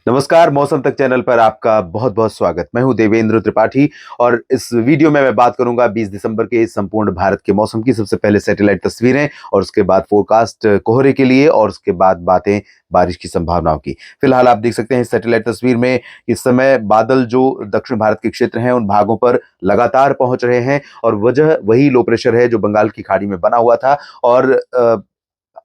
नमस्कार, मौसम तक चैनल पर आपका बहुत-बहुत स्वागत। मैं हूं देवेंद्र त्रिपाठी और इस वीडियो में मैं बात करूंगा 20 दिसंबर के संपूर्ण भारत के मौसम की। सबसे पहले सैटेलाइट तस्वीरें और उसके बाद फोरकास्ट कोहरे के लिए और उसके बाद बातें बारिश की संभावनाओं की। फिलहाल आप देख सकते हैं सैटेलाइट तस्वीर में इस समय बादल जो दक्षिण भारत के क्षेत्र हैं उन भागों पर लगातार पहुंच रहे हैं और वजह वही लो प्रेशर है जो बंगाल की खाड़ी में बना हुआ था और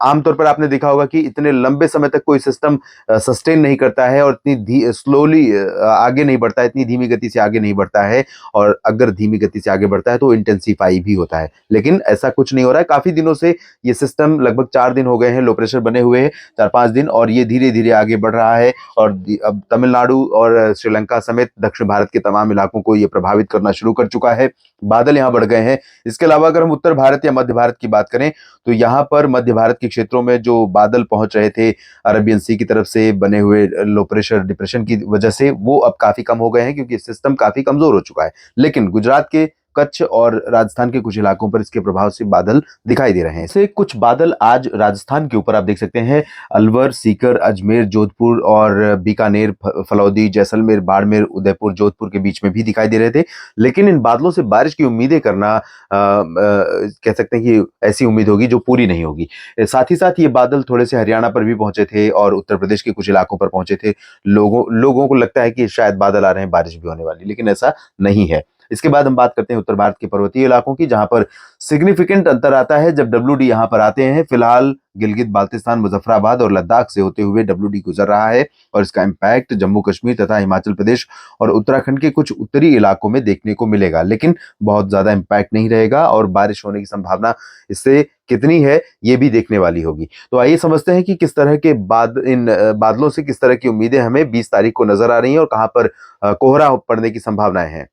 आमतौर पर आपने देखा होगा कि इतने लंबे समय तक कोई सिस्टम सस्टेन नहीं करता है और इतनी स्लोली आगे नहीं बढ़ता है, इतनी धीमी गति से आगे नहीं बढ़ता है और अगर धीमी गति से आगे बढ़ता है तो इंटेंसिफाई भी होता है। लेकिन ऐसा कुछ नहीं हो रहा है। काफ़ी दिनों से ये सिस्टम लगभग 4 दिन हो गए हैं, लो प्रेशर बने हुए हैं, 4-5 दिन और ये धीरे-धीरे आगे बढ़ रहा है और अब तमिलनाडु और श्रीलंका समेत दक्षिण भारत के तमाम इलाकों को ये प्रभावित करना शुरू कर चुका है। बादल यहाँ बढ़ गए हैं। इसके अलावा अगर हम उत्तर भारत या मध्य भारत की बात करें तो यहाँ पर मध्य भारत के क्षेत्रों में जो बादल पहुंच रहे थे अरबियन सी की तरफ से बने हुए लो प्रेशर डिप्रेशन की वजह से वो अब काफी कम हो गए हैं क्योंकि सिस्टम काफी कमजोर हो चुका है। लेकिन गुजरात के कच्छ और राजस्थान के कुछ इलाकों पर इसके प्रभाव से बादल दिखाई दे रहे हैं। ऐसे कुछ बादल आज राजस्थान के ऊपर आप देख सकते हैं, अलवर, सीकर, अजमेर, जोधपुर और बीकानेर, फलौदी, जैसलमेर, बाड़मेर, उदयपुर, जोधपुर के बीच में भी दिखाई दे रहे थे। लेकिन इन बादलों से बारिश की उम्मीदें करना कह सकते हैं कि ऐसी उम्मीद होगी जो पूरी नहीं होगी। साथ ही साथ ये बादल थोड़े से हरियाणा पर भी पहुंचे थे और उत्तर प्रदेश के कुछ इलाकों पर पहुंचे थे। लोगों को लगता है कि शायद बादल आ रहे हैं, बारिश भी होने वाली, लेकिन ऐसा नहीं है। इसके बाद हम बात करते हैं उत्तर भारत के पर्वतीय इलाकों की, जहां पर सिग्निफिकेंट अंतर आता है जब डब्ल्यू यहां पर आते हैं। फिलहाल गिलगित बाल्टिस्तान, मुजफ्फराबाद और लद्दाख से होते हुए डब्ल्यू गुजर रहा है और इसका इम्पैक्ट जम्मू कश्मीर तथा हिमाचल प्रदेश और उत्तराखंड के कुछ उत्तरी इलाकों में देखने को मिलेगा, लेकिन बहुत ज्यादा इम्पैक्ट नहीं रहेगा और बारिश होने की संभावना इससे कितनी है ये भी देखने वाली होगी। तो आइए समझते हैं कि किस तरह के बादलों से किस तरह की उम्मीदें हमें 20 तारीख को नजर आ रही हैं और कहां पर कोहरा पड़ने की संभावनाएं हैं।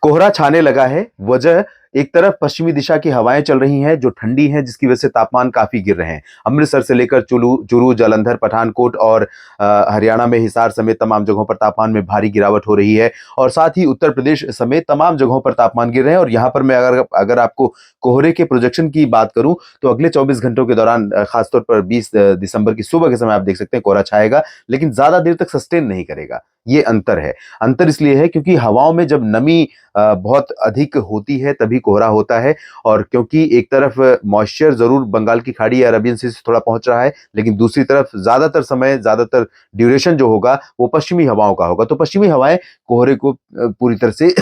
कोहरा छाने लगा है। वजह एक तरफ पश्चिमी दिशा की हवाएं चल रही हैं जो ठंडी हैं, जिसकी वजह से तापमान काफी गिर रहे हैं। अमृतसर से लेकर चुरू, जालंधर, पठानकोट और हरियाणा में हिसार समेत तमाम जगहों पर तापमान में भारी गिरावट हो रही है और साथ ही उत्तर प्रदेश समेत तमाम जगहों पर तापमान गिर रहे हैं। और यहाँ पर मैं अगर अगर आपको कोहरे के प्रोजेक्शन की बात करूं तो अगले 24 घंटों के दौरान खासतौर पर 20 दिसंबर की सुबह के समय आप देख सकते हैं कोहरा छाएगा, लेकिन ज्यादा देर तक सस्टेन नहीं करेगा। ये अंतर है। अंतर इसलिए है क्योंकि हवाओं में जब नमी बहुत अधिक होती है तभी कोहरा होता है और क्योंकि एक तरफ मॉइस्चर जरूर बंगाल की खाड़ी या अरबियन सी से थोड़ा पहुंच रहा है, लेकिन दूसरी तरफ ज्यादातर समय, ज्यादातर ड्यूरेशन जो होगा वो पश्चिमी हवाओं का होगा। तो पश्चिमी हवाएं कोहरे को पूरी तरह से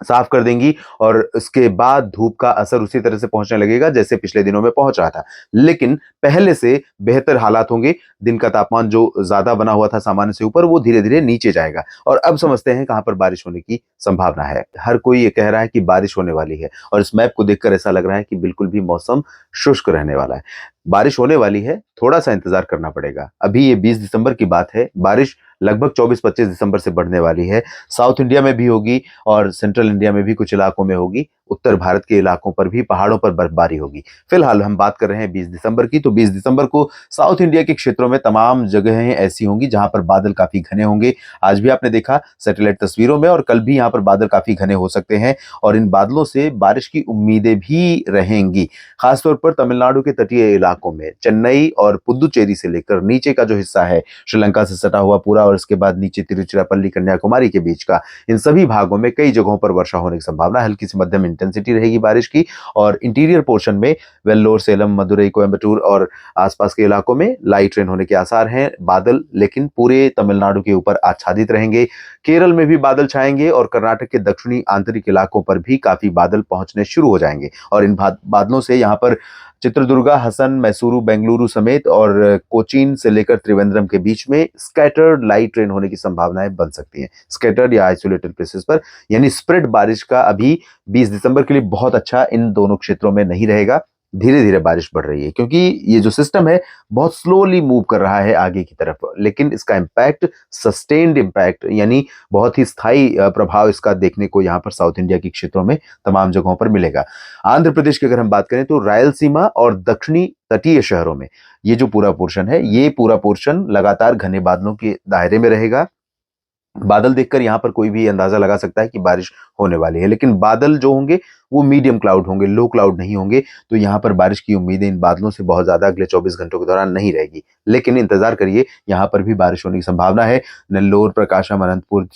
साफ कर देंगी और उसके बाद धूप का असर उसी तरह से पहुंचने लगेगा जैसे पिछले दिनों में पहुंच रहा था, लेकिन पहले से बेहतर हालात होंगे। दिन का तापमान जो ज्यादा बना हुआ था सामान्य से ऊपर, वो धीरे धीरे नीचे जाएगा। और अब समझते हैं कहां पर बारिश होने की संभावना है। हर कोई ये कह रहा है कि बारिश होने वाली है और इस मैप को देखकर ऐसा लग रहा है कि बिल्कुल भी मौसम शुष्क रहने वाला है। बारिश होने वाली है, थोड़ा सा इंतजार करना पड़ेगा। अभी ये 20 दिसंबर की बात है, बारिश लगभग 24-25 दिसंबर से बढ़ने वाली है। साउथ इंडिया में भी होगी और सेंट्रल इंडिया में भी कुछ इलाकों में होगी। उत्तर भारत के इलाकों पर भी पहाड़ों पर बर्फबारी होगी। फिलहाल हम बात कर रहे हैं 20 दिसंबर की, तो 20 दिसंबर को साउथ इंडिया के क्षेत्रों में तमाम जगहें ऐसी होंगी जहां पर बादल काफी घने होंगे। आज भी आपने देखा सैटेलाइट तस्वीरों में और कल भी यहाँ पर बादल काफी घने हो सकते हैं और इन बादलों से बारिश की उम्मीदें भी रहेंगी। खासतौर पर तमिलनाडु के तटीय इलाकों में चेन्नई और पुदुचेरी से लेकर नीचे का जो हिस्सा है श्रीलंका से सटा हुआ पूरा और इसके बाद नीचे तिरुचिरापल्ली, कन्याकुमारी के बीच का, इन सभी भागों में कई जगहों पर वर्षा होने की संभावना, हल्की से मध्यम इंटेंसिटी रहेगी बारिश की। और इंटीरियर पोर्शन में वेल्लोर, सेलम, मदुरई, कोयम्बटूर और आसपास के इलाकों में लाइट रेन होने के आसार हैं। बादल लेकिन पूरे तमिलनाडु के ऊपर आच्छादित रहेंगे। केरल में भी बादल छाएंगे और कर्नाटक के दक्षिणी आंतरिक इलाकों पर भी काफी बादल पहुंचने शुरू हो जाएंगे और इन बादलों से यहाँ पर चित्रदुर्गा, हसन, मैसूरू, बेंगलुरु समेत और कोचीन से लेकर त्रिवेंद्रम के बीच में स्कैटर्ड लाइट रेन होने की संभावनाएं बन सकती हैं। स्कैटर्ड या आइसोलेटेड प्लेसेस पर, यानी स्प्रेड बारिश का अभी 20 दिसंबर के लिए बहुत अच्छा इन दोनों क्षेत्रों में नहीं रहेगा। धीरे धीरे बारिश बढ़ रही है क्योंकि ये जो सिस्टम है बहुत स्लोली मूव कर रहा है आगे की तरफ, लेकिन इसका इम्पैक्ट, सस्टेन्ड इम्पैक्ट यानी बहुत ही स्थायी प्रभाव इसका देखने को यहाँ पर साउथ इंडिया के क्षेत्रों में तमाम जगहों पर मिलेगा। आंध्र प्रदेश की अगर हम बात करें तो रायलसीमा और दक्षिणी तटीय शहरों में ये जो पूरा पोर्शन है, ये पूरा पोर्शन लगातार घने बादलों के दायरे में रहेगा। बादल देखकर यहां पर कोई भी अंदाजा लगा सकता है कि बारिश होने वाली है। लेकिन बादल जो होंगे वो मीडियम क्लाउड होंगे, लो क्लाउड नहीं होंगे। तो यहाँ पर बारिश की उम्मीदें इन बादलों से बहुत ज्यादा अगले 24 घंटों के दौरान नहीं रहेगी। लेकिन इंतजार करिए, यहाँ पर भी बारिश होने की संभावना है। नेल्लोर, प्रकाशम, अनंतपुर,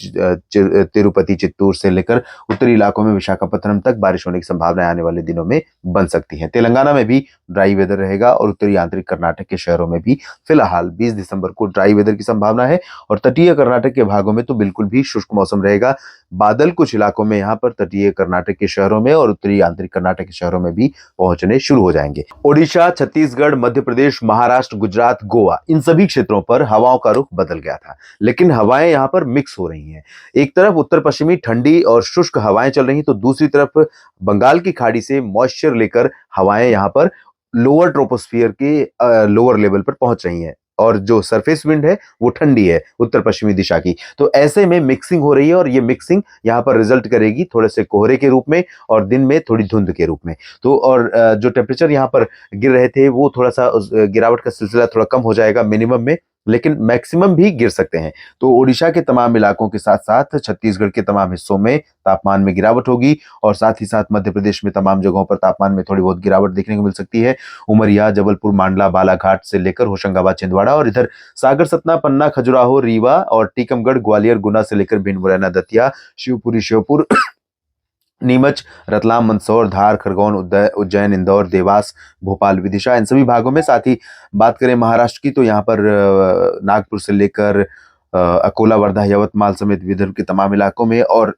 तिरुपति, चित्तूर से लेकर उत्तरी इलाकों में विशाखापत्तनम तक बारिश होने की संभावना आने वाले दिनों में बन सकती है। तेलंगाना में भी ड्राई वेदर रहेगा और उत्तरी आंतरिक कर्नाटक के शहरों में भी फिलहाल 20 दिसंबर को ड्राई वेदर की संभावना है। और तटीय कर्नाटक के भागों में तो बिल्कुल भी शुष्क मौसम रहेगा। बादल कुछ इलाकों में यहाँ पर तटीय कर्नाटक के शहरों में और उत्तरी आंतरिक कर्नाटक के शहरों में भी पहुंचने शुरू हो जाएंगे। ओडिशा, छत्तीसगढ़, मध्य प्रदेश, महाराष्ट्र, गुजरात, गोवा, इन सभी क्षेत्रों पर हवाओं का रुख बदल गया था। लेकिन हवाएं यहाँ पर मिक्स हो रही हैं। एक तरफ उत्तर पश्चिमी ठंडी और शुष्क हवाएं चल रही, तो दूसरी तरफ बंगाल की खाड़ी से मॉइस्चर लेकर हवाएं यहाँ पर लोअर ट्रोपोस्फियर के लोअर लेवल पर पहुंच रही हैं। और जो सरफेस विंड है वो ठंडी है उत्तर पश्चिमी दिशा की। तो ऐसे में मिक्सिंग हो रही है और ये मिक्सिंग यहाँ पर रिजल्ट करेगी थोड़े से कोहरे के रूप में और दिन में थोड़ी धुंध के रूप में। तो और जो टेम्परेचर यहाँ पर गिर रहे थे वो थोड़ा सा गिरावट का सिलसिला थोड़ा कम हो जाएगा मिनिमम में, लेकिन मैक्सिमम भी गिर सकते हैं। तो ओडिशा के तमाम इलाकों के साथ साथ छत्तीसगढ़ के तमाम हिस्सों में तापमान में गिरावट होगी और साथ ही साथ मध्य प्रदेश में तमाम जगहों पर तापमान में थोड़ी बहुत गिरावट देखने को मिल सकती है। उमरिया, जबलपुर, मांडला, बालाघाट से लेकर होशंगाबाद, छिंदवाड़ा और इधर सागर, सतना, पन्ना, खजुराहो, रीवा और टीकमगढ़, ग्वालियर, गुना से लेकर भिंड, मुरैना, दतिया, शिवपुरी, श्योपुर, नीमच, रतलाम, मंदसौर, धार, खरगोन, उज्जैन, इंदौर, देवास, भोपाल, विदिशा, इन सभी भागों में। साथ ही बात करें महाराष्ट्र की तो यहाँ पर नागपुर से लेकर अकोला, वर्धा, यवतमाल समेत विदर्भ के तमाम इलाकों में और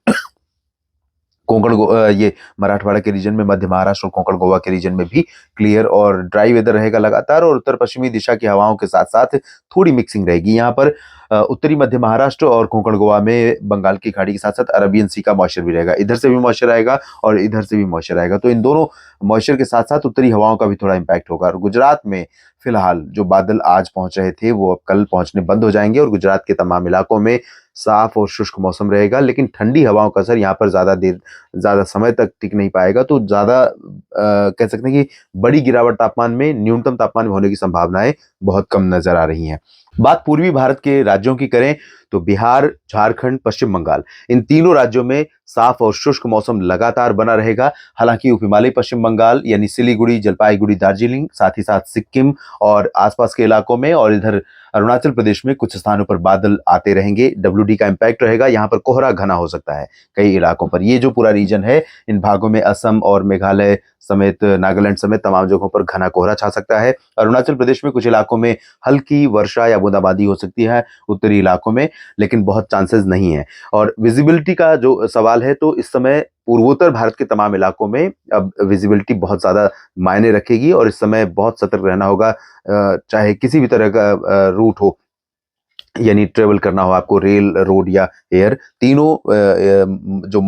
कोंकण ये मराठवाड़ा के रीजन में, मध्य महाराष्ट्र और कोंकण गोवा के रीजन में भी क्लियर और ड्राई वेदर रहेगा लगातार। और उत्तर पश्चिमी दिशा की हवाओं के साथ साथ थोड़ी मिक्सिंग रहेगी। यहाँ पर उत्तरी मध्य महाराष्ट्र और कोंकण गोवा में बंगाल की खाड़ी के साथ साथ अरबियन सी का मॉइस्चर भी रहेगा। इधर से भी मॉइस्चर आएगा और इधर से भी मॉइस्चर आएगा। तो इन दोनों मॉइस्चर के साथ साथ उत्तरी हवाओं का भी थोड़ा इंपैक्ट होगा। और गुजरात में फिलहाल जो बादल आज पहुंच रहे थे वो अब कल पहुंचने बंद हो जाएंगे और गुजरात के तमाम इलाकों में साफ और शुष्क मौसम रहेगा। लेकिन ठंडी हवाओं का असर यहाँ पर ज्यादा समय तक टिक नहीं पाएगा। तो ज्यादा कह सकते हैं कि बड़ी गिरावट तापमान में, न्यूनतम तापमान में होने की संभावनाएं बहुत कम नजर आ रही हैं। बात पूर्वी भारत के राज्यों की करें तो बिहार, झारखंड, पश्चिम बंगाल, इन तीनों राज्यों में साफ और शुष्क मौसम लगातार बना रहेगा। हालांकि उप हिमालयी पश्चिम बंगाल यानी सिलीगुड़ी, जलपाईगुड़ी, दार्जिलिंग, साथ ही साथ सिक्किम और आसपास के इलाकों में और इधर अरुणाचल प्रदेश में कुछ स्थानों पर बादल आते रहेंगे। WD का इंपैक्ट रहेगा। यहाँ पर कोहरा घना हो सकता है कई इलाकों पर। ये जो पूरा रीजन है, इन भागों में असम और मेघालय समेत, नागालैंड समेत तमाम जगहों पर घना कोहरा छा सकता है। अरुणाचल प्रदेश में कुछ इलाकों में हल्की वर्षा या बूंदाबांदी हो सकती है उत्तरी इलाकों में, लेकिन बहुत चांसेस नहीं है। और विजिबिलिटी का जो सवाल है तो इस समय पूर्वोत्तर भारत के तमाम इलाकों में अब विजिबिलिटी बहुत ज्यादा मायने रखेगी और इस समय बहुत सतर्क रहना होगा। चाहे किसी भी तरह का रूट हो, यानी ट्रेवल करना हो आपको, रेल, रोड या एयर, तीनों जो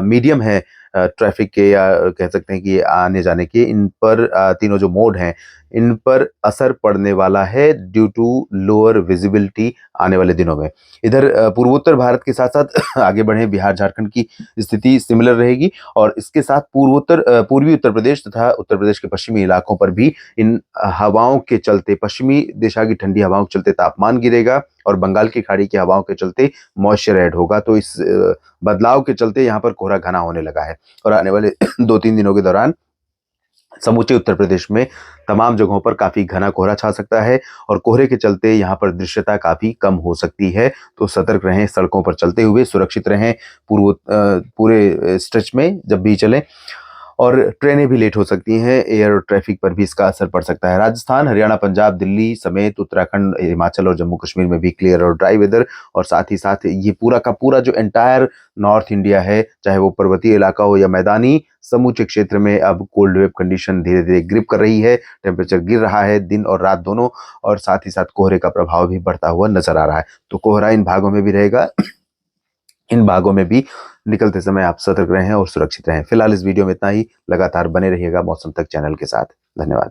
मीडियम है ट्रैफिक के या कह सकते हैं कि आने जाने के, इन पर तीनों जो मोड हैं इन पर असर पड़ने वाला है ड्यू टू लोअर विजिबिलिटी आने वाले दिनों में। इधर पूर्वोत्तर भारत के साथ साथ आगे बढ़े, बिहार, झारखंड की स्थिति सिमिलर रहेगी और इसके साथ पूर्वी उत्तर प्रदेश तथा उत्तर प्रदेश के पश्चिमी इलाकों पर भी इन हवाओं के चलते, पश्चिमी दिशा की ठंडी हवाओं के चलते तापमान गिरेगा और बंगाल की खाड़ी की हवाओं के चलते मॉइस्चर ऐड होगा। तो इस बदलाव के चलते यहाँ पर कोहरा घना होने लगा है और आने वाले 2-3 दिनों के दौरान समूचे उत्तर प्रदेश में तमाम जगहों पर काफी घना कोहरा छा सकता है और कोहरे के चलते यहाँ पर दृश्यता काफी कम हो सकती है। तो सतर्क रहें, सड़कों पर चलते हुए सुरक्षित रहें पूरे स्ट्रेच में जब भी चलें। और ट्रेनें भी लेट हो सकती हैं, एयर ट्रैफिक पर भी इसका असर पड़ सकता है। राजस्थान, हरियाणा, पंजाब, दिल्ली समेत उत्तराखंड, हिमाचल और जम्मू कश्मीर में भी क्लियर और ड्राई वेदर और साथ ही साथ ये पूरा का पूरा जो एंटायर नॉर्थ इंडिया है, चाहे वो पर्वतीय इलाका हो या मैदानी, समूचे क्षेत्र में अब कोल्ड वेव कंडीशन धीरे धीरे ग्रिप कर रही है। टेम्परेचर गिर रहा है दिन और रात दोनों और साथ ही साथ कोहरे का प्रभाव भी बढ़ता हुआ नजर आ रहा है। तो कोहरा इन भागों में भी रहेगा। इन भागों में भी निकलते समय आप सतर्क रहें और सुरक्षित रहें। फिलहाल इस वीडियो में इतना ही। लगातार बने रहिएगा मौसम तक चैनल के साथ। धन्यवाद।